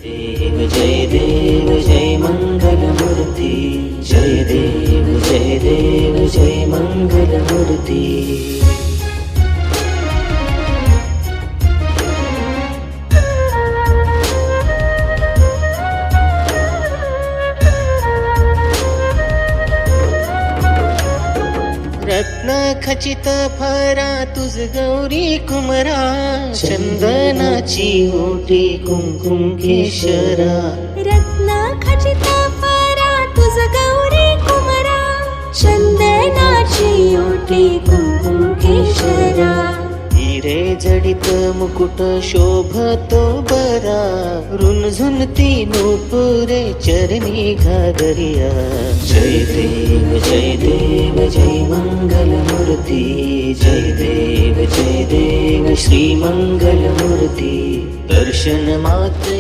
देव जय मंगलमूर्ती, जय देव जय मंगलमूर्ती. रत्न खचित फरा तुझ गौरी कुमरा, चंदनाची ओटी कुंकुम केशरा. रत्न खचित फरा तुझ गौरी कुमरा, चंदनाची ओटी कुंकुम केशरा. हिरे जडित मुकुट शोभतो बरा, रुणझुनती नूपुरे चरणी घागरिया. जय देव जय मंगलमूर्ती, जय देव श्री मंगलमूर्ती. दर्शन मात्रे